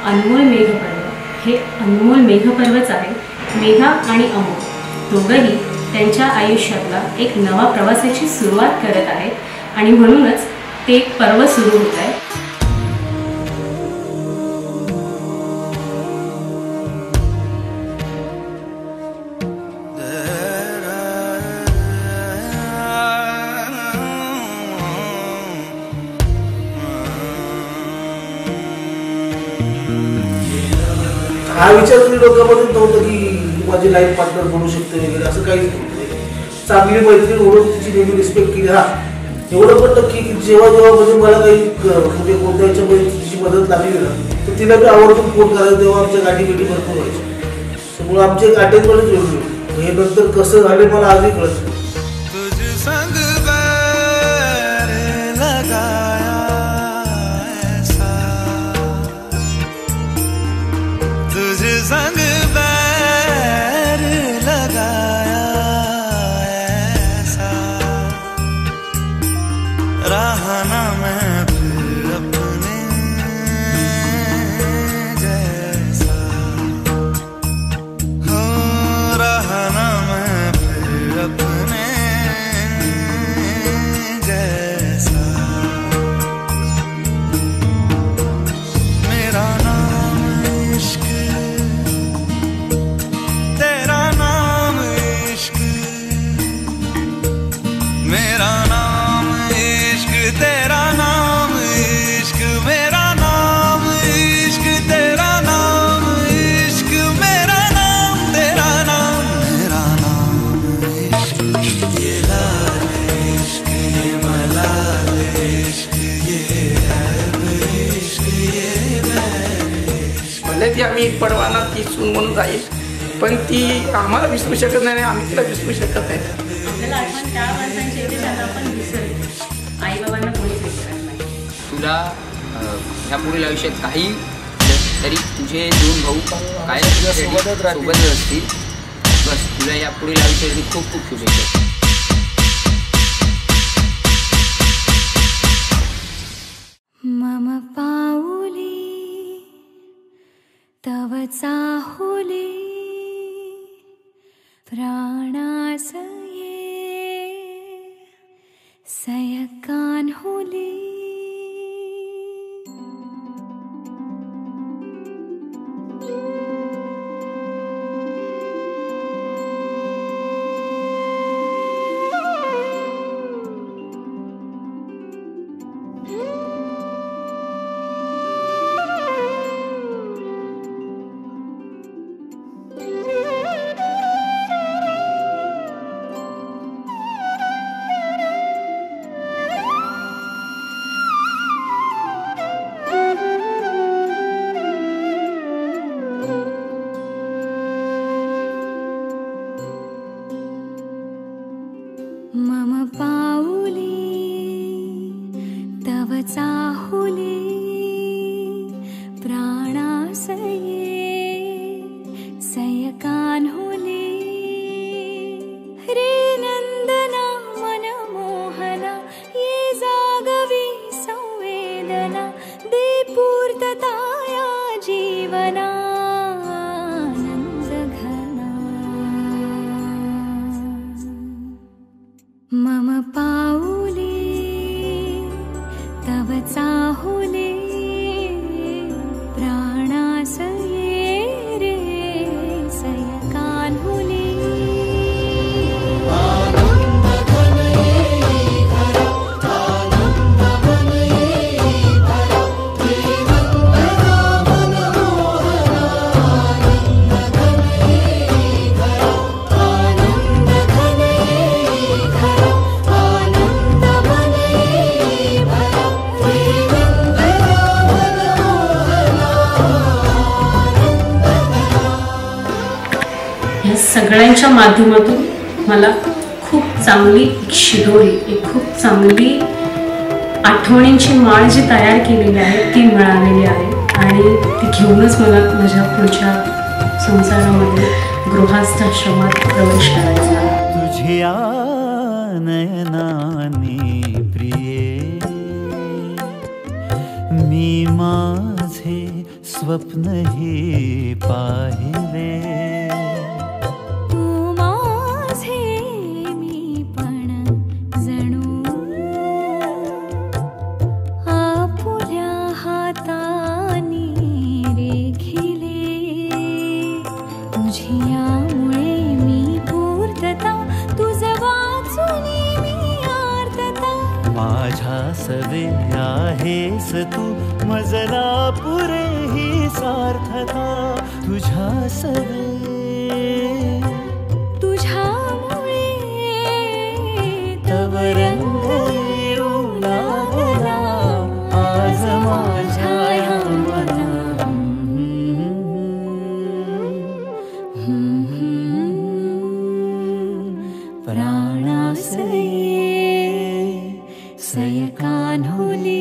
अनमोल मेघपर्व हे अनमोल मेघपर्वच आहे. मेघा आणि अमोल दोघंही त्यांच्या आयुष्यातला एक नवा प्रवासाची सुरुवात करत आहेत आणि म्हणूनच ते एक पर्व सुरू होत आहे. हा विचार तुम्ही डोक्यामध्येच नव्हतं की माझी लाईफ पार्टनर बनू शकते वगैरे, असं काहीच नव्हतं. चांगली मैत्रीण ओळख, तिची नेहमी रिस्पेक्ट केली. हा एवढं पण नक्की की जेव्हा म्हणजे मला काही म्हणजे कोणत्या याच्यामध्ये तिची मदत लागली ना, तर तिला मी आवर्जून फोन करायचं. तेव्हा आमच्या गाठी भरपूर व्हायची. त्यामुळे आमची एक अटॅचमेंटच वेगळी होती. हे नंतर कसं झालं मला आजही कळत नाही. संग बैर लगाया ऐसा, रहा ना मैं फिर अपने जैसा, हो रहा ना मैं फिर अपने जैसा. मेरा नाम इश्क, मेरा नाम इश्क, तेरा नाम इश्क, मेरा नाम इश्क, तेरा नाम इश्क, मेरा नाम तेरा नाम, मेरा नाम इश्क. ये लाल इश्क, ये मलाल इश्क, ये ऐब इश्क, ये बैर इश्क. भले ती आम्ही पडवाना ती सून म्हणून जाईल, पण ती आम्हाला विसरू शकत नाही, आम्ही तिला विसरू शकत नाही. आपल्याला आठवण त्या माणसांची येते ज्यांना आपण विसरतो. आई बाबांना कोणीच विसरत नाही. तुला ह्या पुढील आयुष्यात काही तरी तुझे दोन भाऊ काय सोबतच असतील. बस तुला या पुढील आयुष्याची खूप खूप शुभेच्छा. मम पाऊली तव चाहुली प्राणास ये सयकान होली. मम पाऊली तव चाहुली प्राणास ये सयकान होली. रे नंदना मनमोहना ये जागवी संवेदना, दे पूर्तता या जीवना मम पाऊली तव चाहुली प्राणास ये रे सयकान होली. सगळ्यांच्या माध्यमातून मला खूप चांगली एक शिदोरी, एक खूप चांगली आठवणींची माळ जी तयार केलेली आहे ती मिळालेली आहे आणि ती घेऊनच मला माझ्या पुढच्या संसारामध्ये गृहस्थाश्रमात प्रवेश करायचा आहे. तुझ्या नयनानी प्रिये मी माझे स्वप्नही पाहिले. तू माझे मी पण जणू आपुल्या हातानी रेखिले. तुझी यामुळे मी पूर्तता तुझ वाचुनी मी आर्तता. माझ्या सवे आहेस तू मजला पुरे ही सार्थता. तुझ्या सवे तुझ्यामुळे तव रंग येऊ लागला आज माझ्या या मना. प्राणासये सयकान्हुली.